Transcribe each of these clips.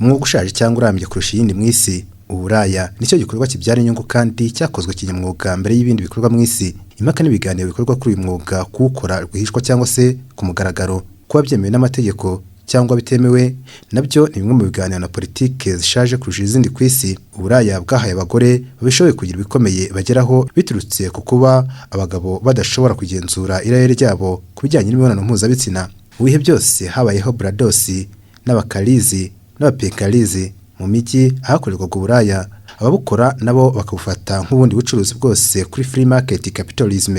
umwuga ushaje cyangwa urambye kurusha iyindi mu isi. Uburaya nicyo gikorwa kibyara inyungu kandi cyakozwe kinyamwuga mbere y'ibindi bikorwa mu isi. Impaka n'ibiganiro bikorwa kuri uyu mwuga kuwukora rwihishwa cyangwa se ku mugaragaro, kuba byemewe n'amategeko cyangwa bitemewe, nabyo ni bimwe mu biganiro na politike zishaje kurusha izindi ku isi. Uburaya bwahaye abagore babishoboye kugira ibikomeye bageraho biturutse ku kuba abagabo badashobora kugenzura irari ryabo ku bijyanye n'imibonano mpuzabitsina. Mu bihe byose habayeho buradosi n'abakarizi n'abapekarizi mu mijyi ahakorerwaga uburaya. Ababukora nabo bakabufata nk'ubundi bucuruzi bwose kuri free market capitalism,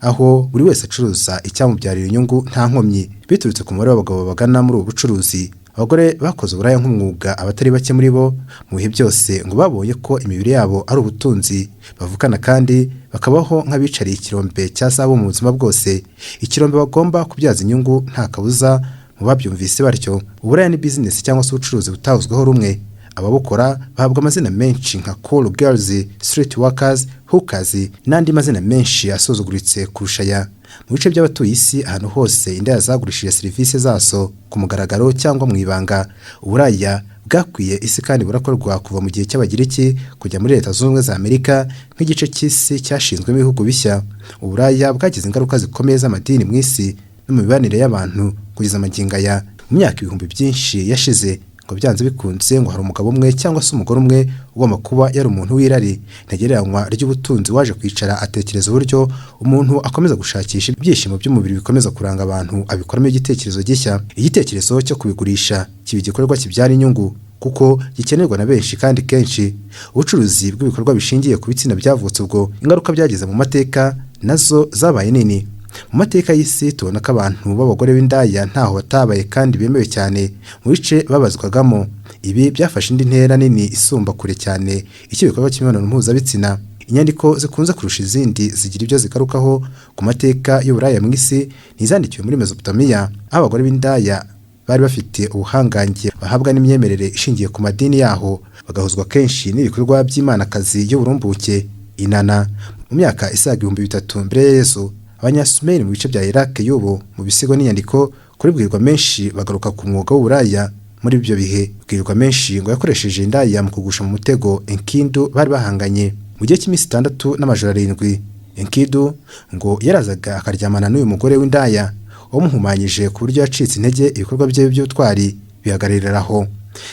aho buri wese acuruza icyamubyarira inyungu nta nkomyi. Biturutse ku mubare w'abagabo bagana muri ubu bucuruzi, abagore bakoze uburaya nk'umwuga abatari bake muri bo mu bihe byose ngo babonye ko imibiri yabo ari ubutunzi bavukana kandi bakabaho nk'abicariye ikirombe cya zahabu mu buzima bwose, ikirombe bagomba kubyaza inyungu nta kabuza. Mu babyumvise batyo, uburaya ni business cyangwa se ubucuruzi butahuzweho rumwe. Ababukora bahabwa amazina menshi nka call girls, street workers, hookers n'andi mazina menshi asuzuguritse kurusha aya. Mu bice by'abatuye isi ahantu hose indaya zagurishije serivisi zaso ku mugaragaro cyangwa mu ibanga. Uburaya bwakwiye isi kandi burakorwa kuva mu gihe cy'Abagiriki kujya muri Leta Zunze Ubumwe za Amerika nk'igice cy'isi cyashinzwemo ibihugu bishya. Uburaya bwagize ingaruka zikomeye z'amadini mu isi no mu mibanire y'abantu kugeza amagingo aya. Mu myaka ibihumbi byinshi yashize ngo byanze bikunze ngo hari umugabo umwe cyangwa se umugore umwe ugomba kuba yari umuntu w'irari ntagereranywa ry'ubutunzi waje kwicara atekereza uburyo umuntu akomeza gushakisha ibyishimo by'umubiri bikomeza kuranga abantu, abikoramo igitekerezo gishya. Igitekerezo cyo kubigurisha kiba igikorwa kibyara inyungu kuko gikenerwa na benshi kandi kenshi. Ubucuruzi bw'ibikorwa bishingiye ku bitsina byavutse ubwo ingaruka byagize mu mateka nazo zabaye nini. Mu mateka y'isi tubona ko abantu b'abagore b'indaya ntaho batabaye kandi bemewe cyane mu bice babazwagamo. Ibi byafashe indi ntera nini isumba kure cyane icyo bikorwa cy'imibonano mpuzabitsina. Inyandiko zikunze kurusha izindi zigira ibyo zigarukaho ku mateka y'uburaya mu isi n'izandikiwe muri Mesopotamiya, aho abagore b'indaya bari bafite ubuhangange bahabwa n'imyemerere ishingiye ku madini yaho, bagahuzwa kenshi n'ibikorwa by'imanakazi y'uburumbuke. Inana mu myaka isaga 3000 mbere ya Yesu, Abanyasumeri mu bice bya Iraq y'ubu mu bisigo n'inyandiko kuri bwirwa menshi bagaruka ku mwuga w'uburaya. Muri ibyo bihe bwirwa menshi ngo yakoresheje indaya mu kugusha mu mutego Enkidu bari bahanganye. Mu gihe cy'iminsi 6 n'amajoro 7, Enkidu ngo yarazaga akaryamana n'uyu mugore w'indaya wamuhumanyije ku buryo yacitse intege, ibikorwa bye by'ubutwari bihagarariraho.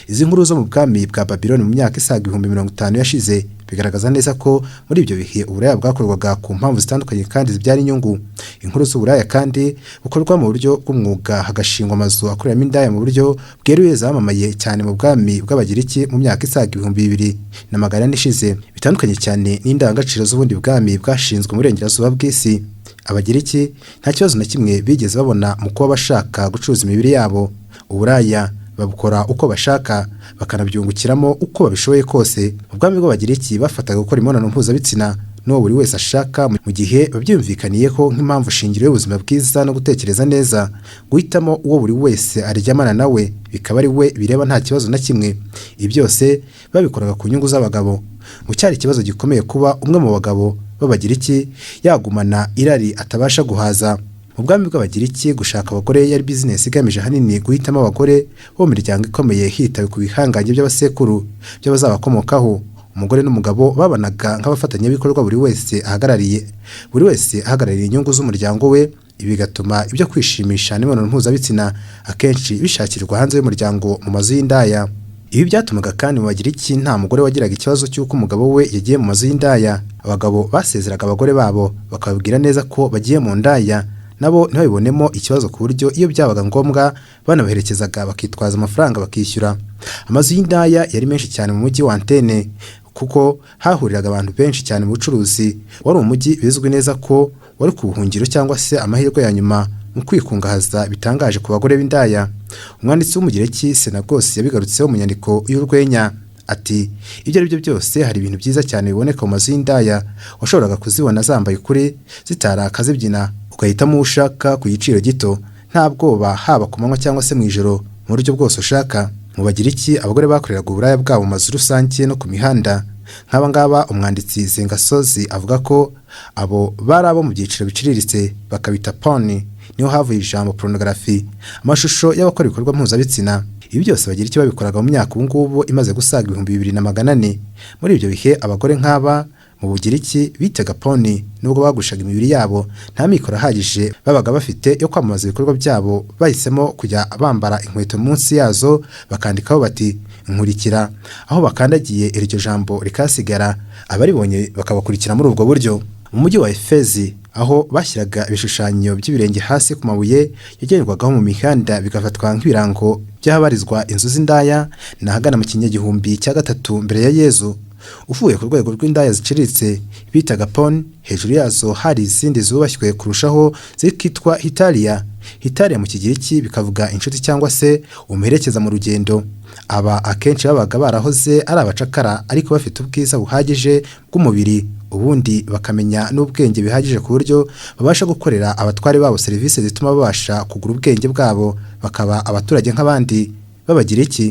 Izi nkuru zo mu bwami bwa Babiloni mu myaka isaga 50 yashize bigaragaza neza ko muri ibyo bihe uburaya bwakorwaga ku mpamvu zitandukanye kandi zibyara inyungu. Inkuru z'uburaya kandi bukorwa mu buryo bw'umwuga, hagashingwa amazu akoreramo indaya mu buryo bweruye zamamaye cyane mu bwami bw'Abagiriki mu myaka isaga 2400 ishize, bitandukanye cyane n'indangagaciro z'ubundi bwami bwashinzwe mu burengerazuba bw'isi. Abagiriki nta kibazo na kimwe bigeze babona mu kuba bashaka gucuruza imibiri yabo. Uburaya babukora uko bashaka bakanabyungukiramo uko babishoboye kose. Mu bwami bw'Abagiriki bafataga gukora imibonano mpuzabitsina n'uwo buri wese ashaka mu gihe babyumvikaniyeho nk'impamvu shingiro y'ubuzima bwiza no gutekereza neza. Guhitamo uwo buri wese aryamana nawe bikaba ari we bireba nta kibazo na kimwe. Ibi byose babikoraga ku nyungu z'abagabo. Mu cyari ikibazo gikomeye kuba umwe mu bagabo b'Abagiriki yagumana irari atabasha guhaza. Mu bwami bw'Abagiriki gushaka abagore yari business igamije hanini guhitamo abagore bo mu miryango ikomeye hitawe ku bihangange by'abasekuru by'abazabakomokaho. Umugore n'umugabo babanaga nk'abafatanyabikorwa, buri wese ahagarariye inyungu z'umuryango we. Ibi bigatuma ibyo kwishimisha n'imibonano mpuzabitsina akenshi bishakirwa hanze y'umuryango mu mazu y'indaya. Ibi byatumaga kandi mu Bagiriki nta mugore wagiraga ikibazo cy'uko umugabo we yagiye mu mazu y'indaya. Abagabo basezeraga abagore babo bakababwira neza ko bagiye mu ndaya, nabo ntibabibonemo ikibazo ku buryo iyo byabaga ngombwa banabaherekezaga bakitwaza amafaranga bakishyura. Amazu y'indaya yari menshi cyane mu mujyi wa Antene kuko hahuriraga abantu benshi cyane mu bucuruzi. Wari umujyi bizwi neza ko wari ku buhungiro cyangwa se amahirwe ya nyuma mu kwikungahaza bitangaje ku bagore b'indaya. Umwanditsi w'Umugiriki Senagos yabigarutseho mu nyandiko y'urwenya ati, ibyo ari byo byose hari ibintu byiza cyane biboneka mu mazu y'indaya. Washoboraga kuzibona zambaye kuri zitaraka zibyina, ugahitamo ushaka ku giciro gito, nta bwoba, haba ku manywa cyangwa se mu ijoro, mu buryo bwose ushaka. Mu Bagiriki abagore bakoreraga uburaya bwabo mu mazu rusange no ku mihanda. Nk'aba ngaba umwanditsi Zengasozi avuga ko abo bari abo mu byiciro biciriritse bakabita porn, niho havuye ijambo pornography, amashusho y'abakora ibikorwa mpuzabitsina. Ibi byose bagira icyo babikoraga mu myaka ubu ngubu imaze gusaga 2400. Muri ibyo bihe abagore nk'aba mu Bugiriki bitaga poni, nubwo bagushaga imibiri yabo nta mikoro ahagije babaga bafite yo kwamamaza ibikorwa byabo, bahisemo kujya bambara inkweto munsi yazo bakandikaho bati nkurikira. Aho bakandagiye iryo jambo rikasigara, abaribonye bakabakurikira muri ubwo buryo. Mu mujyi wa Efezi aho bashyiraga ibishushanyo by'ibirenge hasi ku mabuye yagenderwagaho mu mihanda bigafatwa nk'ibirango by'ahabarizwa inzu z'indaya, n'ahagana mu kinyagihumbi cya 3 mbere ya Yezu. Uvuye ku rwego rw'indaya ziciriritse bitaga pon, hejuru yazo hari izindi zubashywe kurushaho zikitwa hitalia. Hitalia mu Kigiriki bikavuga inshuti cyangwa se umuherekeza mu rugendo. Aba akenshi babaga barahoze ari abacakara ariko bafite ubwiza buhagije bw'umubiri, ubundi bakamenya n'ubwenge bihagije ku buryo babasha gukorera abatware babo serivisi zituma babasha kugura ubwenge bwabo bakaba abaturage nk'abandi b'Abagiriki.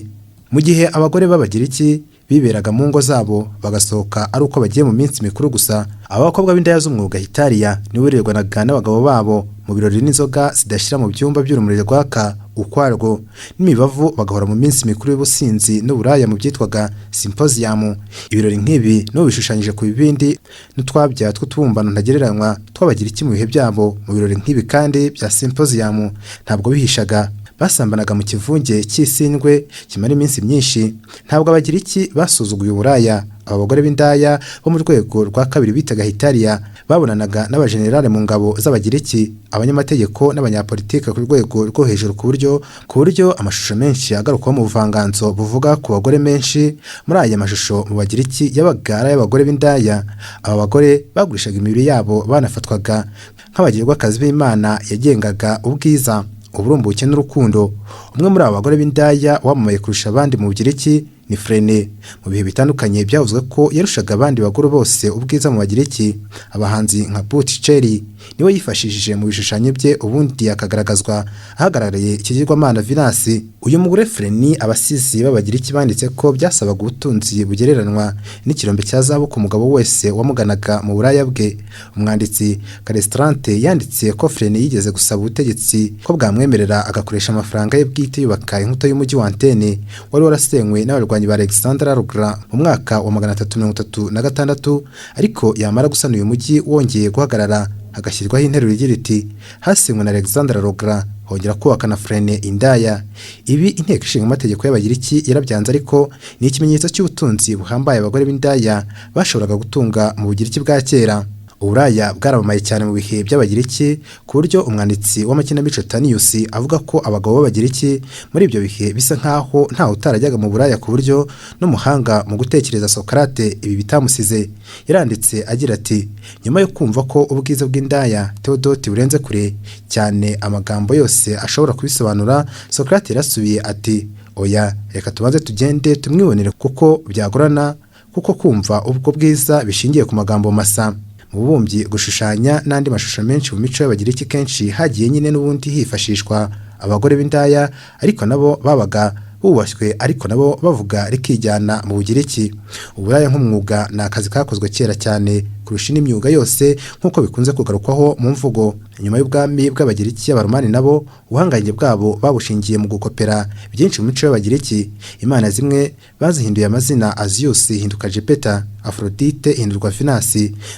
Mu gihe abagore b'Abagiriki biberaga mu ngo zabo bagasohoka ari uko bagiye mu minsi mikuru gusa, abakobwa b'indaya z'umwuga hitalia nibo birirwanaga n'abagabo babo mu birori n'inzoga zidashyira mu byumba by'urumuri rwaka ukwarwo, n'imibavu bagahora mu minsi mikuru y'ubusinzi n'uburaya mu byitwaga symposium. Ibirori nk'ibi no bishushanyije ku bibindi n'utwabya tw'utubumbano ntagereranywa tw'Abagiriki mu bihe byabo. Mu birori nk'ibi kandi bya symposium ntabwo bihishaga, basambanaga mu kivunge cy'isindwe kimara iminsi myinshi. Ntabwo Abagiriki basuzuguye uburaya. Aba bagore b'indaya bo mu rwego rwa kabiri bitaga hitalia babonanaga n'abajenerale mu ngabo z'Abagiriki, abanyamategeko n'abanyapolitike ku rwego rwo hejuru, ku buryo amashusho menshi agarukwaho mu buvanganzo buvuga ku bagore menshi. Muri aya mashusho mu Bagiriki yabaga ari ay'abagore b'indaya. Aba bagore bagurishaga imibiri yabo, banafatwaga nk'abagirwakazi b'Imana yagengaga ubwiza, uburumbuke n'urukundo. Umwe muri aba bagore b'indaya wamamaye kurusha abandi mu Bugiriki ni Frene. Mu bihe bitandukanye byavuzwe ko yarushaga abandi bagore bose ubwiza mu Bagiriki. Abahanzi nka Botticelli niwe yifashishije mu bishushanyo bye, ubundi akagaragazwa ahagarariye ikigirwamana Venus. Uyu mugore Frene abasizi b'Abagiriki banditse ko byasabaga ubutunzi bugereranwa n'ikirombe cya zahabu ku mugabo wese wamuganaga mu buraya bwe. Umwanditsi Calestrante yanditse ko Frene yigeze gusaba ubutegetsi ko bwamwemerera agakoresha amafaranga ye bwite yubaka inkuta y'umujyi wa Athene wari warasenywe n'abarwanyi ba Alexander le Grand mu mwaka wa 336, ariko yamara gusana uyu mujyi wongeye guhagarara hagashyirwaho interuro igira iti hasenywe na Alexander le Grand hongera kubaka na Frene indaya. Ibi inteko ishinga amategeko y'Abagiriki yarabyanze, ariko ni ikimenyetso cy'ubutunzi buhambaye abagore b'indaya bashoboraga gutunga mu Bugiriki bwa kera. Uburaya bwaramamaye cyane mu bihe by'Abagiriki ku buryo umwanditsi w'amakinamico Tanius avuga ko abagabo b'Abagiriki muri ibyo bihe bisa nkaho nta utarajyaga mu buraya, ku buryo n'umuhanga mu gutekereza Socrate ibi bitamusize. Yaranditse agira ati nyuma yo kumva ko ubwiza bw'indaya Theodote burenze kure cyane amagambo yose ashobora kubisobanura, Socrate yarasubiye ati oya, reka tubanze tugende tumwibonere kuko byagorana, kuko kumva ubwo bwiza bishingiye ku magambo masa. Mu bubumbyi, gushushanya n'andi mashusho menshi mu mico y'Abagiriki kenshi hagiye nyine n'ubundi hifashishwa abagore b'indaya, ariko nabo babaga bubashywe, ariko nabo bavuga rikijyana mu Bugiriki. Uburaya nk'umwuga ni akazi kakozwe kera cyane kurusha n'imyuga yose nk'uko bikunze kugarukwaho mu mvugo. Nyuma y'ubwami bw'Abagiriki, Abaromani nabo ubuhangange bwabo babushingiye mu gukopera byinshi mu mico y'Abagiriki. Imana zimwe bazihinduye amazina, Azius hinduka Jupiter, Aphrodite hindurwa Venus.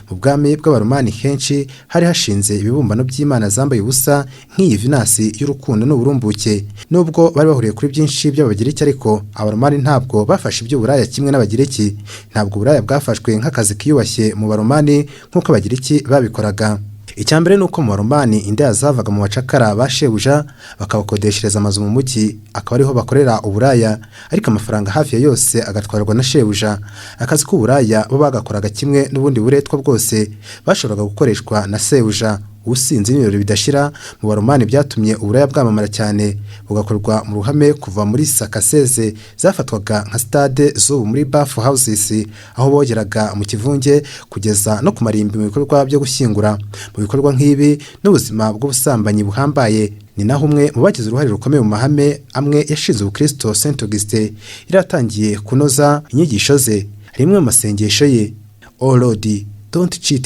Mu bwami bw'Abaromani henshi hari hashinze ibibumbano by'Imana zambaye ubusa nk'iyi Venus y'urukundo n'uburumbuke. Nubwo bari bahuriye kuri byinshi by'Abagiriki, ariko Abaromani ntabwo bafashe iby'uburaya kimwe n'Abagiriki. Ntabwo uburaya bwafashwe nk'akazi kiyubashye mu Baromani nk'uko Abagiriki babikoraga. Icyambere nuko mu Baromani indaya zavaga mu bacakara bashebuja bakabakodeshereza amazu mu mujyi, akaba ariho bakorera uburaya, ariko amafaranga hafi ya yose agatwarwa na shebuja. Akazi k'uburaya bo bagakoraga kimwe n'ubundi buretwa bwose bashoboraga gukoreshwa na sebuja. Ubusinzi n'ibirori bidashira mu Baromani byatumye uburaya bwamamara cyane, bugakorwa mu ruhame kuva muri sakaseze zafatwaga nka stade z'ubu muri bath houses, aho bogeraga mu kivunge, kugeza no ku marimbi mu bikorwa byo gushyingura. Mu bikorwa nk'ibi n'ubuzima bw'ubusambanyi buhambaye ni naho umwe mu bagize uruhare rukomeye mu mahame amwe yashinze ubukristo, Saint Augustin yaratangiye kunoza inyigisho ze. Rimwe mu masengesho ye, O Lord, don't cheat,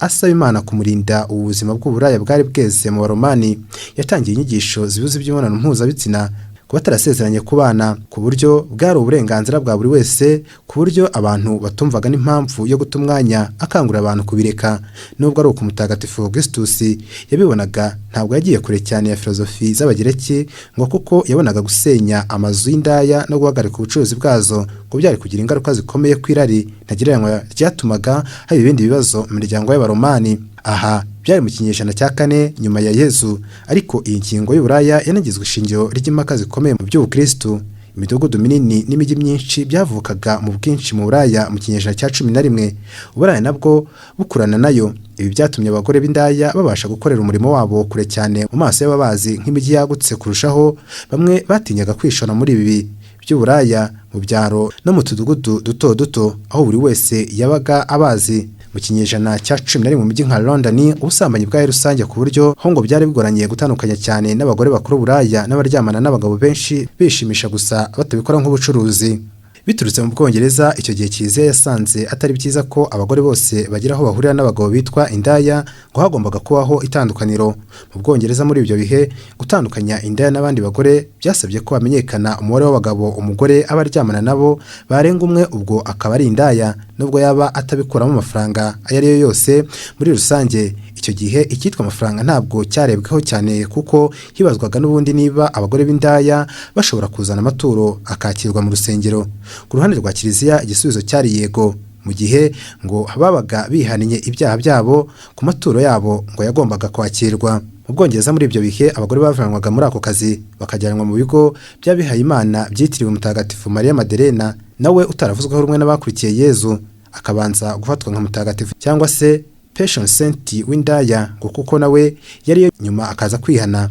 asaba Imana kumurinda ubuzima bw'uburaya bwari bweze mu Baromani. Yatangiye inyigisho zibuze iby'imibonano mpuzabitsina kuba atarasezeranye kubana, ku buryo bwari uburenganzira bwa buri wese, ku buryo abantu batumvaga n'impamvu yo guta umwanya akangurira abantu kubireka. Nubwo ari uko Mutagatifu Augustus yabibonaga, ntabwo yagiye kure cyane ya filozofi z'Abagereki, ngo kuko yabonaga gusenya amazu y'indaya no guhagarika ubucuruzi bwazo ngo byari kugira ingaruka zikomeye ku irari ntagereranywa ryatumaga haba ibindi bibazo mu miryango y'Abaromani. Aha byari mu kinyejana cya 4 nyuma ya Yezu, ariko iyi ngingo y'uburaya yanagizwe ishingiro ry'impaka zikomeye mu by'ubukristu. Imidugudu minini n'imijyi myinshi byavukaga mu bwinshi mu buraya mu kinyejana cya 11. Uburaya nabwo bukurana nayo. Ibi byatumye abagore b'indaya babasha gukorera umurimo wabo kure cyane mu maso y'ababazi nk'imijyi yagutse kurushaho. Bamwe batinyaga kwishora muri ibi by'uburaya mu byaro no mu tudugudu duto duto, aho buri wese yabaga abazi. Mu kinyejana cya 11 mu mijyi nka London, ubusambanyi bwaje rusange ku buryo ho ngo byari bigoranye gutandukanya cyane n'abagore bakuru buraya n'abaryamana n'abagabo benshi bishimisha gusa batabikora nk'ubucuruzi. Biturutse mu Bwongereza, icyo gihe Kiliziya yasanze atari byiza ko abagore bose bagira aho bahurira n'abagabo bitwa indaya, ngo hagombaga kubaho itandukaniro. Mu Bwongereza muri ibyo bihe, gutandukanya indaya n'abandi bagore byasabye ko hamenyekana umubare w'abagabo umugore aba aryamana nabo barenga umwe, ubwo akaba ari indaya, nubwo yaba atabikuramo amafaranga ayo ari yo yose. Muri rusange icyo gihe icyitwa amafaranga ntabwo cyarebweho cyane, kuko hibazwaga n'ubundi niba abagore b'indaya bashobora kuzana amaturo akakirwa mu rusengero. Ku ruhande rwa Kiliziya igisubizo cyari yego, mu gihe ngo babaga bihaniye ibyaha byabo, ku maturo yabo ngo yagombaga kwakirwa. Mu Bwongereza muri ibyo bihe abagore bavanwaga muri ako kazi bakajyanwa mu bigo by'abihaye Imana byitiriwe Mutagatifu Maria Madelena, nawe utaravuzweho rumwe n'abakurikiye Yezu, akabanza gufatwa nka mutagatifu cyangwa se Passion Saint w'indaya, ngo kuko nawe yari nyuma akaza kwihana.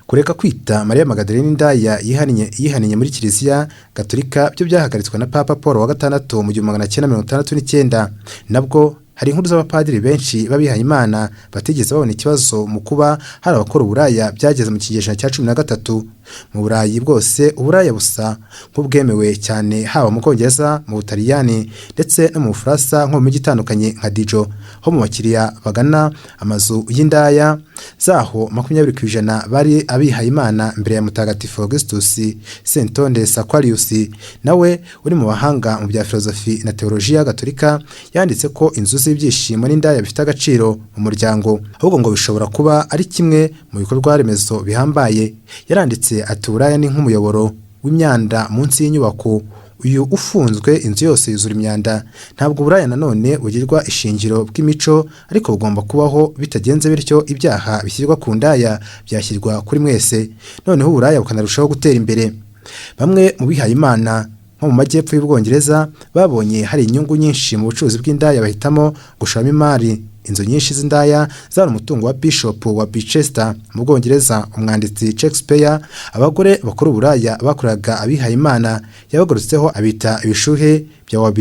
Kureka kwita Maria Magdalene indaya yihaniye muri Kiliziya Gatolika byo byahagaritswe na Papa Paul wa gatandatu mu 1969. Nabwo hari inkuru z'abapadiri benshi babihaye Imana batigeze babona ikibazo mu kuba hari abakora uburaya byageze mu kinyejana cya 13. Mu Burayi bwose uburaya busa nk'ubwemewe cyane, haba mu Bwongereza, mu Butaliyani ndetse no mu Bufaransa, nko mu mijyi itandukanye nka Dijon, ho mu bakiriya bagana amazu y'indaya zaho 20% bari abihaye Imana mbere ya Mutagatifu Augustus Saintondes Aquarius, nawe uri mu bahanga mu bya filozofi na teolojiya gatolika, yanditse ko inzu z'ibyishimo n'indaya bifite agaciro mu muryango, ahubwo ngo bishobora kuba ari kimwe mu bikorwa remezo bihambaye. Yaranditse ati uburaya ni nk'umuyoboro w'imyanda munsi y'inyubako, uyu ufunzwe inzu yose yuzura imyanda. Ntabwo uburaya nanone bugirwa ishingiro bw'imico, ariko bugomba kubaho, bitagenze bityo ibyaha bishyirwa ku ndaya byashyirwa kuri mwese, noneho uburaya bukanarushaho gutera imbere. Bamwe mu bihaye Imana nko mu majyepfo y'Ubwongereza babonye hari inyungu nyinshi mu bucuruzi bw'indaya, bahitamo gushoramo imari. Inzu nyinshi z'indaya zari umutungo wa Bishop wa Chichester mu Bwongereza. Umwanditsi Shakespeare abagore bakora uburaya bakoraga abihaye Imana yabagarutseho abita ibishuhe bya wa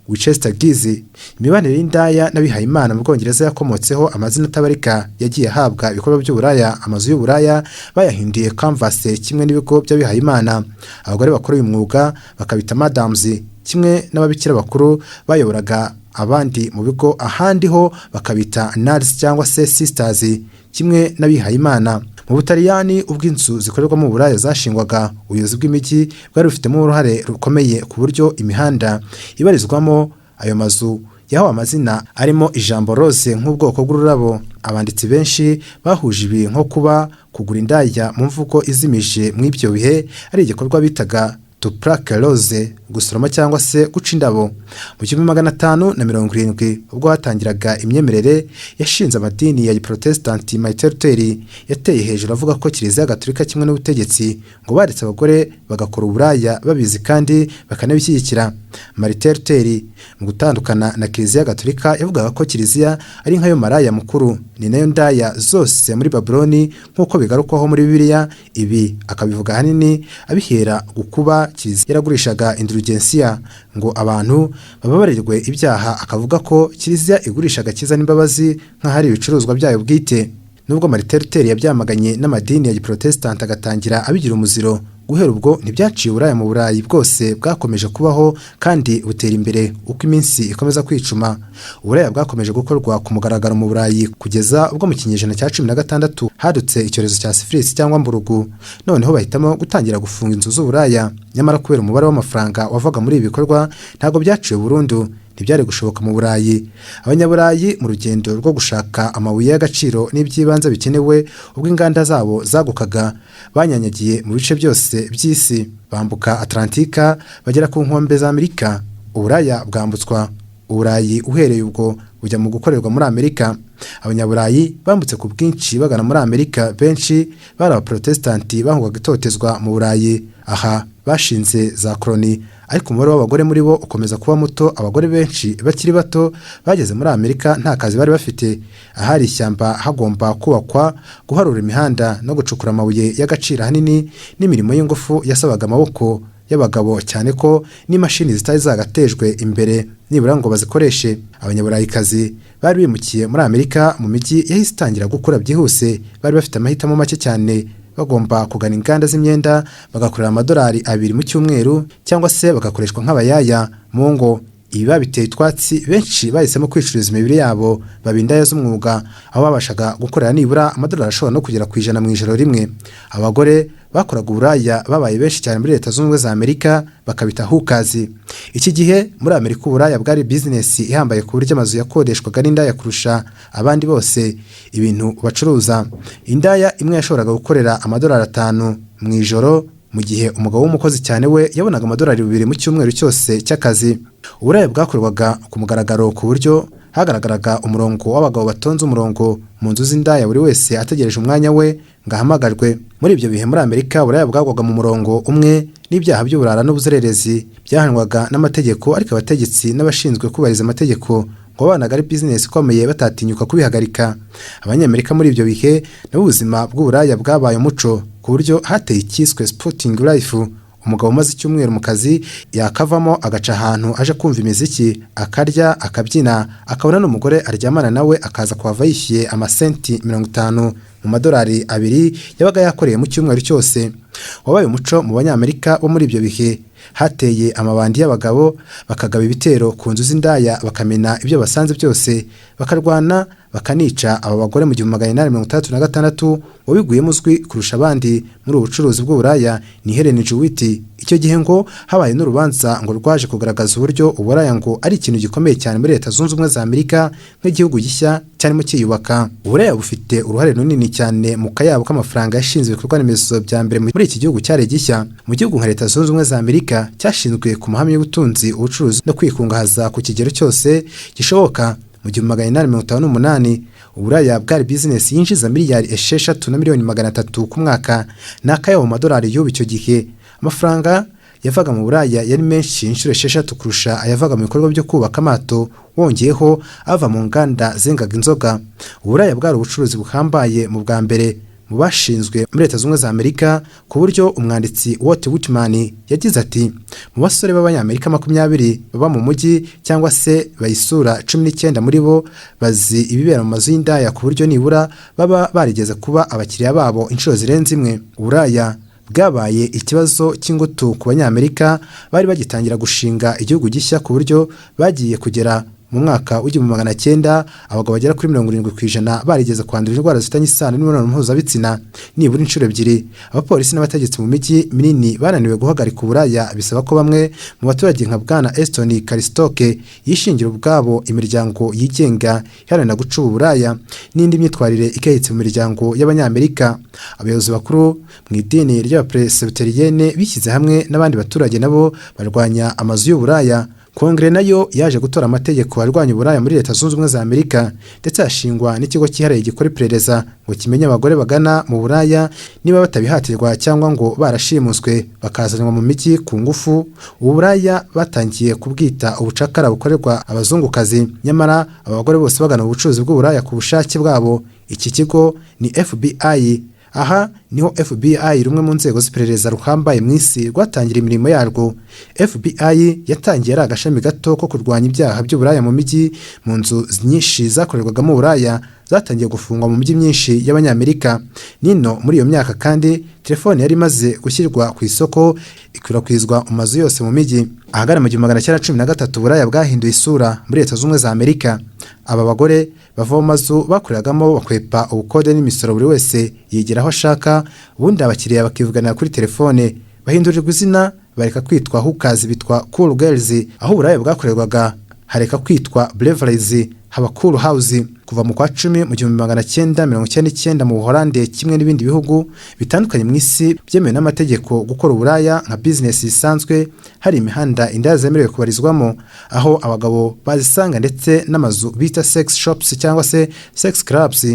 Winchester Gizi. Imibanire y'indaya n'abihaye Imana mu Bwongereza yakomotseho amazina atabarika yagiye ahabwa ibikorwa by'uburaya. Amazu y'uburaya bayahinduye canvas kimwe n'ibigo by'abihaye Imana. Abagore bakora uyu mwuga bakabita madams, kimwe n'ababikira bakuru bayoboraga abandi mu bigo ahandi ho bakabita nuns cyangwa se sisters, kimwe n'abihaye Imana. Mu Butaliyani ubwo inzu zikorerwamo uburaya zashingwaga, ubuyobozi bw'imijyi bwari bufitemo uruhare rukomeye ku buryo imihanda ibarizwamo ayo mazu yahawe amazina arimo ijambo rose nk'ubwoko bw'ururabo. Abanditsi benshi bahuje ibi nko kuba kugura indaya mu mvugo izimije mu ibyo bihe ari igikorwa bitaga to pluck a rose, gusoroma cyangwa se guca indabo. Mu 1570 ubwo hatangiraga imyemerere yashinze amadini ya Protestant, Martin Luther yateye hejuru avuga ko Kiliziya Gatolika kimwe n'ubutegetsi ngo baretse abagore bagakora uburaya babizi kandi bakanabishyigikira. Martin Luther mu gutandukana na Kiliziya Gatolika yavugaga ko Kiliziya ari nkayo maraya mukuru, ni nayo ndaya zose muri Babyloni nk'uko bigarukwaho muri Bibiliya. Ibi akabivuga hanini abihera gukuba Kiliziya yaragurishaga indulgensia ngo abantu bababarirwe ibyaha, akavuga ko Kiliziya igurishaga kiza n'imbabazi nk'ahari ibicuruzwa byayo bwite. Nubwo Martin Luther yabyamaganye n'amadini ya Protestant agatangira abigira umuziro, guhera ubwo ntibyaciye uburaya mu Burayi bwose bwakomeje kubaho kandi butera imbere uko iminsi ikomeza kwicuma. Uburaya bwakomeje gukorwa ku mugaragaro mu Burayi kugeza ubwo mu kinyejana cya 16 hadutse icyorezo cya syphilis cyangwa mburugu. Noneho bahitamo gutangira gufunga inzu z'uburaya, nyamara kubera umubare w'amafaranga wavaga muri ibi bikorwa ntago byaciye burundu, ntibyari gushoboka mu Burayi. Abanyaburayi mu rugendo rwo gushaka amabuye y'agaciro n'ibyibanze bikenewe ubwo inganda zabo zagukaga, banyanyagiye mu bice byose by'isi, bambuka Atlantika bagera ku nkombe za Amerika. Uburaya bwambutswa Uburayi uhereye ubwo bujya mu gukorerwa muri Amerika. Abanyaburayi bambutse ku bwinshi bagana muri Amerika, benshi bari abaprotestanti bahungaga itotezwa mu Burayi. Aha bashinze za koloni, ariko umubare w'abagore muri bo ukomeza kuba muto. Abagore benshi bakiri bato bageze muri Amerika nta kazi bari bafite. Ahari ishyamba hagomba kubakwa, guharura imihanda no gucukura amabuye y'agaciro hanini, n'imirimo y'ingufu yasabaga amaboko y'abagabo, cyane ko n'imashini zitari zagatejwe imbere nibura ngo bazikoreshe. Abanyaburayikazi bari bimukiye muri Amerika mu mijyi yahise itangira gukura byihuse, bari bafite amahitamo make cyane. Bagomba kugana inganda z'imyenda bagakorera amadolari 2 mu cyumweru, cyangwa se bagakoreshwa nk'abayaya mu ngo. Ibi babiteye utwatsi, benshi bahisemo kwicuriza imibiri yabo babindaya z'umwuga, aho babashaga gukorera nibura amadolari ashobora no kugera ku 100 mu ijoro rimwe. Abagore bakoraga uburaya babaye benshi cyane muri Leta Zunze Ubumwe za Amerika, bakabita hukazi. Iki gihe muri Amerika uburaya bwari business ihambaye ku buryo amazu yakodeshwaga n'indaya kurusha abandi bose ibintu bacuruza. Indaya imwe yashoboraga gukorera amadolari 5 mu ijoro, mu gihe umugabo w'umukozi cyane we yabonaga amadolari 2 mu cyumweru cyose cy'akazi. Uburaya bwakorwaga ku mugaragaro ku buryo hagaragaraga umurongo w'abagabo batonze umurongo mu nzu z'indaya, buri wese ategereje umwanya we ngahamagarwe. Muri ibyo bihe muri Amerika uburaya bwagwaga mu murongo umwe, n'ibyaha by'uburara n'ubuzererezi byahanwaga n'amategeko, ariko abategetsi n'abashinzwe kubahiriza amategeko ngo banaga ari business ikomeye batatinyuka kubihagarika. Abanyamerika muri ibyo bihe n'ubuzima bw'uburaya bwabaye umuco ku buryo hateye ikiswe sporting life. Umugabo umaze icyumweru mu kazi yakavamo agaca ahantu aje kumva imiziki, akarya, akabyina, akabona n'umugore aryamana nawe akaza kuhava yishyuye amasenti 50 mu madolari 2 yabaga yakoreye mu cyumweru cyose. Wabaye umuco mu Banyamerika bo muri ibyo bihe. Hateye amabandi y'abagabo bakagaba ibitero ku nzu z'indaya, bakamena ibyo basanze byose, bakarwana bakanica aba bagore. Mu 1836 wabiguyemo uzwi kurusha abandi muri ubucuruzi bw'uburaya ni Helen Jewett. Icyo gihe ngo habaye n'urubanza ngo rwaje kugaragaza uburyo uburaya ngo ari ikintu gikomeye cyane muri Leta Zunze Ubumwe za Amerika nk'igihugu gishya cyarimo kiyubaka. Uburaya bufite uruhare runini cyane mu kayabo k'amafaranga yashinzwe ibikorwa remezo bya mbere muri iki gihugu cyari gishya. Mu gihugu nka Leta Zunze Ubumwe za Amerika cyashinzwe ku mahame y'ubutunzi, ubucuruzi no kwikungahaza ku kigero cyose gishoboka. Mu 1858 uburaya bwari business yinjiza miliyari 6,300,000 ku mwaka, n'akayo mu madolari y'ubu. Icyo gihe amafaranga yavaga mu buraya yari menshi inshuro 6 kurusha ayavaga mu bikorwa byo kubaka amato, wongeyeho ava mu nganda zengaga inzoga. Uburaya bwari ubucuruzi buhambaye mu bwa mbere mu bashinzwe muri Leta Zunze Ubumwe za Amerika, ku buryo umwanditsi Walt Whitman yagize ati, mu basore b'Abanyamerika 20 baba mu mujyi cyangwa se bayisura 19 muri bo bazi ibibera mu mazu y'indaya, ku buryo nibura baba barigeze kuba abakiriya babo inshuro zirenze imwe. Uburaya bwabaye ikibazo cy'ingutu ku Banyamerika bari bagitangira gushinga igihugu gishya, ku buryo bagiye kugera mu mwaka w'1900 abagabo bagera kuri 70% barigeze kwandura indwara zifitanye isano n'imibonano mpuzabitsina nibura inshuro 2. Abapolisi n'abategetsi mu mijyi minini bananiwe guhagarika uburaya, bisaba ko bamwe mu baturage nka Bwana Eston Karistoke yishingira ubwabo imiryango yigenga iharanira guca uburaya n'indi myitwarire ikahitse mu miryango y'Abanyamerika. Abayobozi bakuru mu idini ry'Abapresbyterienne bishyize hamwe n'abandi baturage nabo barwanya amazu y'uburaya. Kongere nayo yaje gutora amategeko arwanya uburaya muri Leta Zunze Ubumwe za Amerika, ndetse hashingwa n'ikigo cyihariye gikora iperereza ngo kimenye abagore bagana mu buraya niba batabihatirwa cyangwa ngo barashimuswe bakazanwa mu mijyi ku ngufu. Uburaya batangiye kubwita ubucakara bukorerwa abazungukazi, nyamara abagore bose bagana ubucuruzi bw'uburaya ku bushake bwabo. Iki kigo ni FBI, Aha niho FBI, rumwe mu nzego z'iperereza ruhambaye mu isi, rwatangira imirimo yarwo. FBI yatangiye ari agashami gato ko kurwanya ibyaha by'uburaya mu mijyi. Mu nzu nyinshi zakorerwagamo uburaya zatangiye gufungwa mu mijyi myinshi y'Abanyamerika. Nino muri iyo myaka kandi telefone yari imaze gushyirwa ku isoko, ikwirakwizwa mu mazu yose mu mijyi. Ahagana mu 1913 uburaya bwahinduye isura muri Leta Zunze za Amerika. Aba bagore bava mu mazu bakoreragamo bakwepa ubukode n'imisoro, buri wese yigira aho ashaka, ubundi abakiriya bakivuganira kuri telefone. Bahindurirwa izina, bareka kwitwa hookers, bitwa cool girls. Aho uburaya bwakorerwaga hareka kwitwa Beverly's, haba Cool House. Kuva mu kwa 10 mu 1999 mu Buholande kimwe n'ibindi bihugu bitandukanye mu isi byemewe n'amategeko gukora uburaya nka business isanzwe. Hari imihanda indaya zemerewe kubarizwamo, aho abagabo bazisanga, ndetse n'amazu bita sex shops cyangwa se sex clubs,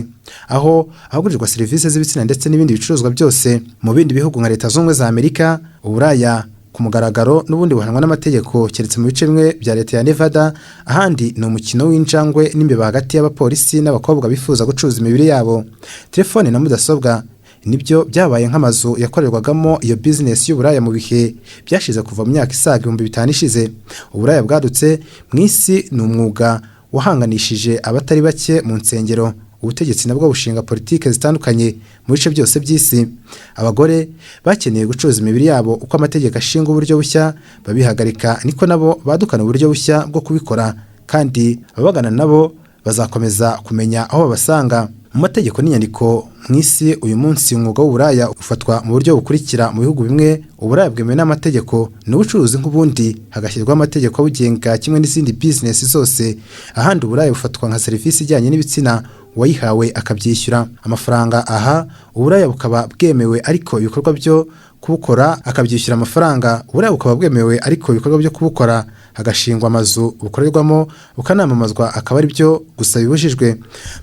aho ahagurirwa serivisi z'ibitsina ndetse n'ibindi bicuruzwa byose. Mu bindi bihugu nka Leta Zunze za Amerika, uburaya ku mugaragaro n'ubundi buhanwa n'amategeko, keretse mu bice bimwe bya leta ya Nevada. Ahandi ni umukino w'injangwe n'imbeba hagati y'abapolisi n'abakobwa bifuza gucuruza imibiri yabo. Telefone na mudasobwa nibyo byabaye nk'amazu yakorerwagamo iyo business y'uburaya mu bihe byashize kuva mu myaka isaga 5,000 ishize. Uburaya bwadutse mu isi ni umwuga wahanganishije abatari bake mu nsengero. Ubutegetsi nabwo bushinga politike zitandukanye mu bice byose by'isi. Abagore bakeneye gucuruza imibiri yabo uko amategeko ashinga uburyo bushya, babihagarika niko nabo badukana uburyo bushya bwo kubikora, kandi ababagana nabo bazakomeza kumenya aho babasanga. Mu mategeko n'inyandiko mu isi uyu munsi umwuga w'uburaya ufatwa mu buryo bukurikira. Mu bihugu bimwe uburaya bwemewe n'amategeko n'ubucuruzi nk'ubundi, hagashyirwaho amategeko abugenga kimwe n'izindi business zose. Ahandi uburaya bufatwa nka serivisi ijyanye n'ibitsina, uwayihawe akabyishyura amafaranga. Aha uburaya bukaba bwemewe, ariko ibikorwa byo kubukora akabyishyura amafaranga. Uburaya bukaba bwemewe, ariko ibikorwa byo kubukora hagashingwa amazu bukorerwamo, bukanamamazwa akaba ari byo gusa bibujijwe.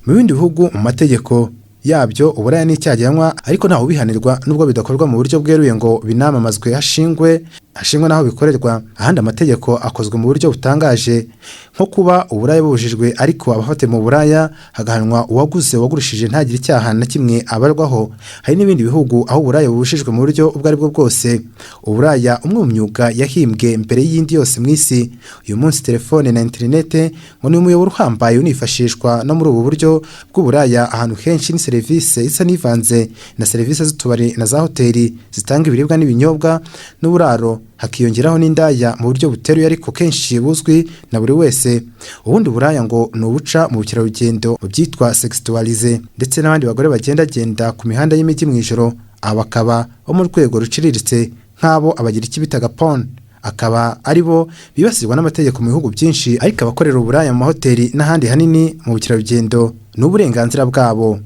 Mu bindi bihugu mu mategeko yabyo uburaya ni icyaha gihanwa, ariko ntaho bihanirwa nubwo bidakorwa mu buryo bweruye ngo binamamazwe hashingwe naho bikorerwa. Ahandi amategeko akozwe mu buryo butangaje, nko kuba uburaya bubujijwe ariko abafate mu buraya hagahanwa uwaguze, wagurishije ntagire icyaha na kimwe abarwaho. Hari n'ibindi bihugu aho uburaya bubujijwe mu buryo ubwo ari bwo bwose. Uburaya umwe mu myuga yahimbwe mbere y'indi yose mu isi. Uyu munsi telefone na internet ngo ni umuyoboro uhambaye unifashishwa no muri ubu buryo bw'uburaya ahantu henshi. Ni serivisi isa n'ivanze na serivisi z'utubari na za hoteli zitanga ibiribwa n'ibinyobwa n'uburaro, hakiyongeraho n'indaya mu buryo buteruye ariko kenshi buzwi na buri wese. Ubundi buraya ngo ni ubuca mu bukerarugendo mu byitwa sexualize, ndetse n'abandi bagore bagendagenda ku mihanda y'imijyi mu ijoro. Aba bakaba bo mu rwego ruciriritse nk'abo abagira icyo bitaga porn, akaba ari bo bibasirwa n'amategeko mu bihugu byinshi. Ariko abakorera uburaya mu mahoteli n'ahandi hanini mu bukerarugendo ni uburenganzira bwabo.